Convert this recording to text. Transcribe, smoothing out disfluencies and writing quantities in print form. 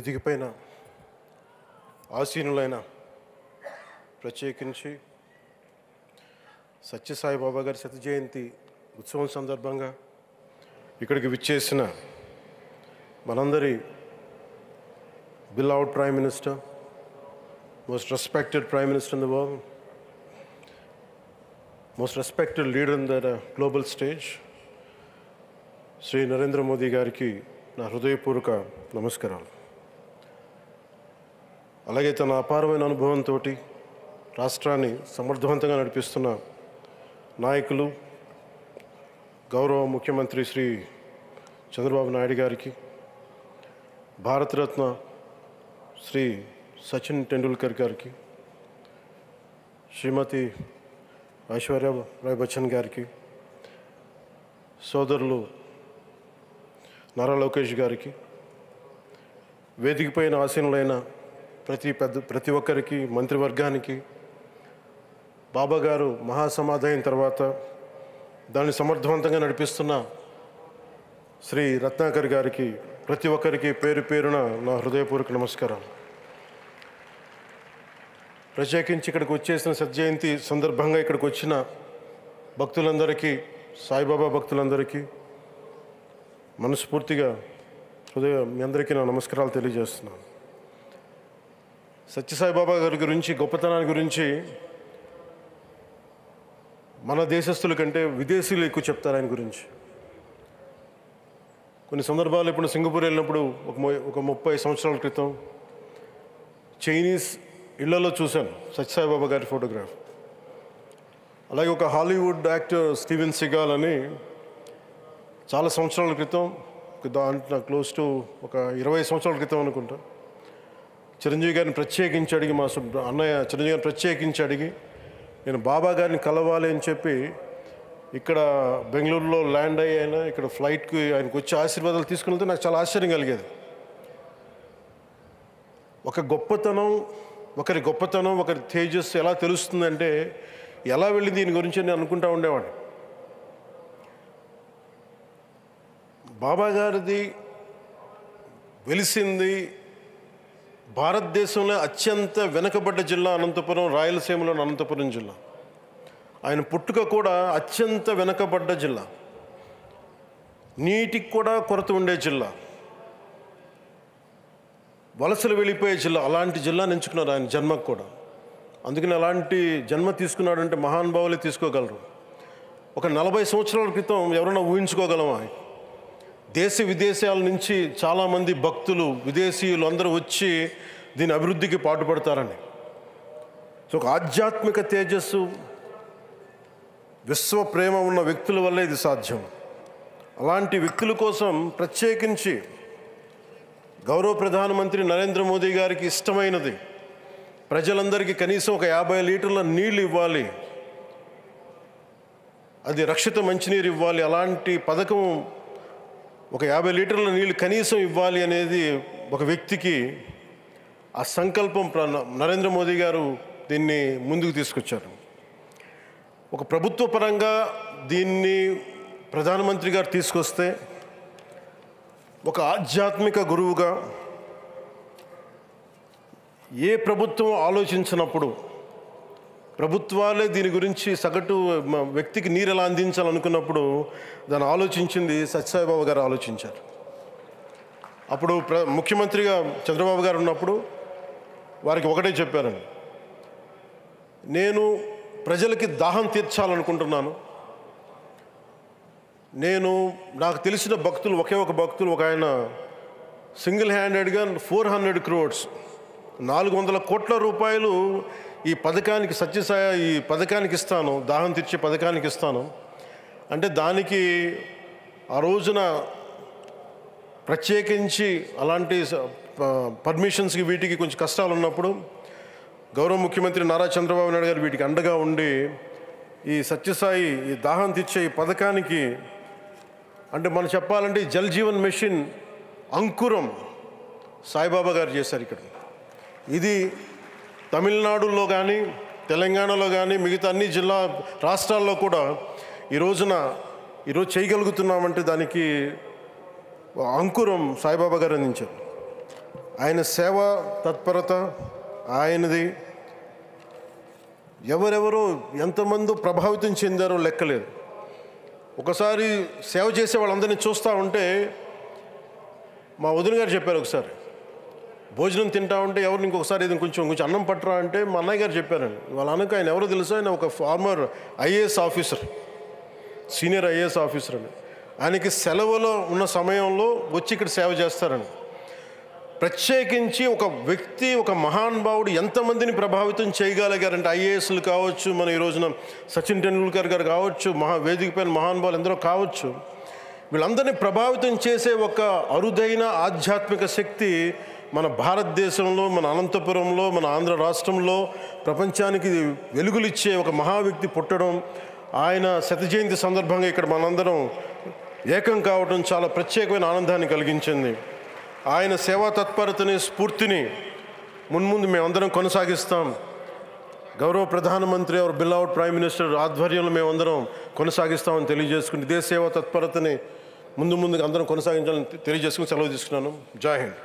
వేదికపైన ఆసీనులైన ప్రత్యేకించి సత్యసాయిబాబా గారి శత జయంతి ఉత్సవం సందర్భంగా ఇక్కడికి విచ్చేసిన మనందరి beloved Prime Minister, most respected Prime Minister in the world, most respected leader in the global stage, Sri Narendra Modi గారికి నా హృదయపూర్వక నమస్కారాలు. అలాగే తన అపారమైన అనుభవంతో రాష్ట్రాన్ని సమర్థవంతంగా నడిపిస్తున్న నాయకులు గౌరవ ముఖ్యమంత్రి శ్రీ చంద్రబాబు నాయుడు గారికి, భారతరత్న శ్రీ సచిన్ టెండూల్కర్ గారికి, శ్రీమతి ఐశ్వర్య రాయ్ బచ్చన్ గారికి, సోదరులు నారా లోకేష్ గారికి, వేదికపైన ఆసీనులైన ప్రతి ఒక్కరికి, మంత్రివర్గానికి, బాబా గారు మహాసమాధి అయిన తర్వాత దాన్ని సమర్థవంతంగా నడిపిస్తున్న శ్రీ రత్నాకర్ గారికి, ప్రతి ఒక్కరికి పేరు పేరున నా హృదయపూర్వక నమస్కారం. ప్రత్యేకించి ఇక్కడికి వచ్చేసిన సత్యజయంతి సందర్భంగా ఇక్కడికి వచ్చిన భక్తులందరికీ, సాయిబాబా భక్తులందరికీ మనస్ఫూర్తిగా మీ అందరికీ నా నమస్కారాలు తెలియజేస్తున్నాను. సత్యసాయిబాబా గారి గురించి, గొప్పతనాన్ని గురించి మన దేశస్తుల కంటే విదేశీయులు ఎక్కువ చెప్తారు ఆయన గురించి. కొన్ని సందర్భాలు ఇప్పుడు సింగపూర్ వెళ్ళినప్పుడు ఒక 30 సంవత్సరాల క్రితం చైనీస్ ఇళ్లలో చూశాను సత్యసాయిబాబా గారి ఫోటోగ్రాఫ్. అలాగే ఒక హాలీవుడ్ యాక్టర్ స్టీవెన్ సిగాల్ అని చాలా సంవత్సరాల క్రితం, దాంట్లో క్లోజ్ టు ఒక 20 సంవత్సరాల క్రితం అనుకుంటా, చిరంజీవి గారిని ప్రత్యేకించి అడిగి, మా అన్నయ్య చిరంజీవి గారిని ప్రత్యేకించి అడిగి నేను బాబా గారిని కలవాలి అని చెప్పి ఇక్కడ బెంగళూరులో ల్యాండ్ అయ్యాను. ఇక్కడ ఫ్లైట్కి ఆయనకు వచ్చి ఆశీర్వాదాలు తీసుకుని నాకు చాలా ఆశ్చర్యం కలిగేది. ఒకరి గొప్పతనం, ఒకరి తేజస్సు ఎలా తెలుస్తుందంటే ఎలా వెళ్ళింది దీని గురించి నేను అనుకుంటా ఉండేవాడిని. బాబా గారిది వెలిసింది భారతదేశంలో అత్యంత వెనుకబడ్డ జిల్లా అనంతపురం, రాయలసీమలోని అనంతపురం జిల్లా. ఆయన పుట్టుక కూడా అత్యంత వెనుకబడ్డ జిల్లా, నీటికి కూడా కొరత ఉండే జిల్లా, వలసలు వెళ్ళిపోయే జిల్లా. అలాంటి జిల్లాని ఎంచుకున్నారు ఆయన జన్మకు కూడా. అందుకని అలాంటి జన్మ తీసుకున్నాడంటే మహానుభావులే తీసుకోగలరు. ఒక 40 సంవత్సరాల క్రితం ఎవరైనా ఊహించుకోగలమా? దేశ విదేశాల నుంచి చాలామంది భక్తులు, విదేశీయులు అందరూ వచ్చి దీని అభివృద్ధికి పాటుపడతారని. సో ఒక ఆధ్యాత్మిక తేజస్సు, విశ్వ ప్రేమ ఉన్న వ్యక్తుల వల్లే ఇది సాధ్యం. అలాంటి వ్యక్తుల కోసం ప్రత్యేకించి గౌరవ ప్రధానమంత్రి నరేంద్ర మోదీ గారికి ఇష్టమైనది ప్రజలందరికీ కనీసం ఒక 50 లీటర్ల నీళ్ళు ఇవ్వాలి, అది రక్షిత మంచినీరు ఇవ్వాలి. అలాంటి పథకం, ఒక 50 లీటర్ల నీళ్ళు కనీసం ఇవ్వాలి అనేది ఒక వ్యక్తికి ఆ సంకల్పం నరేంద్ర మోదీ గారు దీన్ని ముందుకు తీసుకొచ్చారు. ఒక ప్రభుత్వ పరంగా దీన్ని ప్రధానమంత్రి గారు తీసుకొస్తే, ఒక ఆధ్యాత్మిక గురువుగా ఏ ప్రభుత్వం ఆలోచించినప్పుడు, ప్రభుత్వాలే దీని గురించి సగటు వ్యక్తికి నీరు ఎలా అందించాలనుకున్నప్పుడు దాన్ని ఆలోచించింది సత్యసాయిబాబా గారు ఆలోచించారు. అప్పుడు ముఖ్యమంత్రిగా చంద్రబాబు గారు ఉన్నప్పుడు వారికి ఒకటే చెప్పారండి, నేను ప్రజలకి దాహం తీర్చాలనుకుంటున్నాను. నాకు తెలిసిన భక్తులు, ఒక భక్తులు, ఒక ఆయన సింగిల్ హ్యాండెడ్గా 400 crores 400 కోట్ల రూపాయలు ఈ పథకానికి, ఈ పథకానికి ఇస్తాను, దాహం తీర్చే పథకానికి ఇస్తాను అంటే దానికి ఆ రోజున ప్రత్యేకించి అలాంటి పర్మిషన్స్కి వీటికి కొంచెం కష్టాలు ఉన్నప్పుడు గౌరవ ముఖ్యమంత్రి నారా చంద్రబాబు నాయుడు గారు వీటికి అండగా ఉండి ఈ సత్యసాయి, ఈ దాహం తీర్చే ఈ పథకానికి, అంటే మనం చెప్పాలంటే జల్ జీవన్ మిషన్ అంకురం సాయిబాబా గారు చేశారు ఇక్కడ. ఇది తమిళనాడులో కానీ, తెలంగాణలో కానీ, మిగతా అన్ని రాష్ట్రాల్లో కూడా ఈరోజు చేయగలుగుతున్నామంటే దానికి అంకురం సాయిబాబా గారు అందించారు. ఆయన సేవా తత్పరత ఆయనది ఎవరెవరో ఎంతమంది ప్రభావితం చెందారో లెక్కలేదు. ఒకసారి సేవ చేసే వాళ్ళందరినీ చూస్తూ ఉంటే మా వదిన గారు చెప్పారు, ఒకసారి భోజనం తింటా ఉంటే ఎవరిని ఇంకొకసారి ఇది కొంచెం అన్నం పట్టరా అంటే మా అన్నయ్య గారు చెప్పారండి. వాళ్ళ అన్నకు ఆయన ఎవరో తెలుసు, ఆయన ఒక farmer IAS officer, senior IAS officer అని. ఆయనకి సెలవులో ఉన్న సమయంలో వచ్చి ఇక్కడ సేవ చేస్తారని. ప్రత్యేకించి ఒక వ్యక్తి, ఒక మహానుభావుడు ఎంతమందిని ప్రభావితం చేయగలిగారంటే, ఐఏఎస్లు కావచ్చు, మన ఈ రోజున సచిన్ టెండూల్కర్ గారు కావచ్చు, వేదిక పైన మహానుభావులు ఎందరో కావచ్చు, వీళ్ళందరినీ ప్రభావితం చేసే ఒక అరుదైన ఆధ్యాత్మిక శక్తి మన భారతదేశంలో, మన అనంతపురంలో, మన ఆంధ్ర రాష్ట్రంలో ప్రపంచానికి వెలుగులిచ్చే ఒక మహా వ్యక్తి పుట్టడం, ఆయన శత జయంతి సందర్భంగా ఇక్కడ మనందరం ఏకం కావడం చాలా ప్రత్యేకమైన ఆనందాన్ని కలిగించింది. ఆయన సేవా తత్పరతని, స్ఫూర్తిని మున్ముందు మేమందరం కొనసాగిస్తాం. గౌరవ ప్రధానమంత్రి అవర్ బిలౌడ్ ప్రైమ్ మినిస్టర్ ఆధ్వర్యంలో మేమందరం కొనసాగిస్తామని తెలియజేసుకుని, ఇదే సేవా తత్పరతని ముందుగా అందరం కొనసాగించాలని తెలియజేసుకుని సెలవు తీసుకున్నాను. జై హింద్.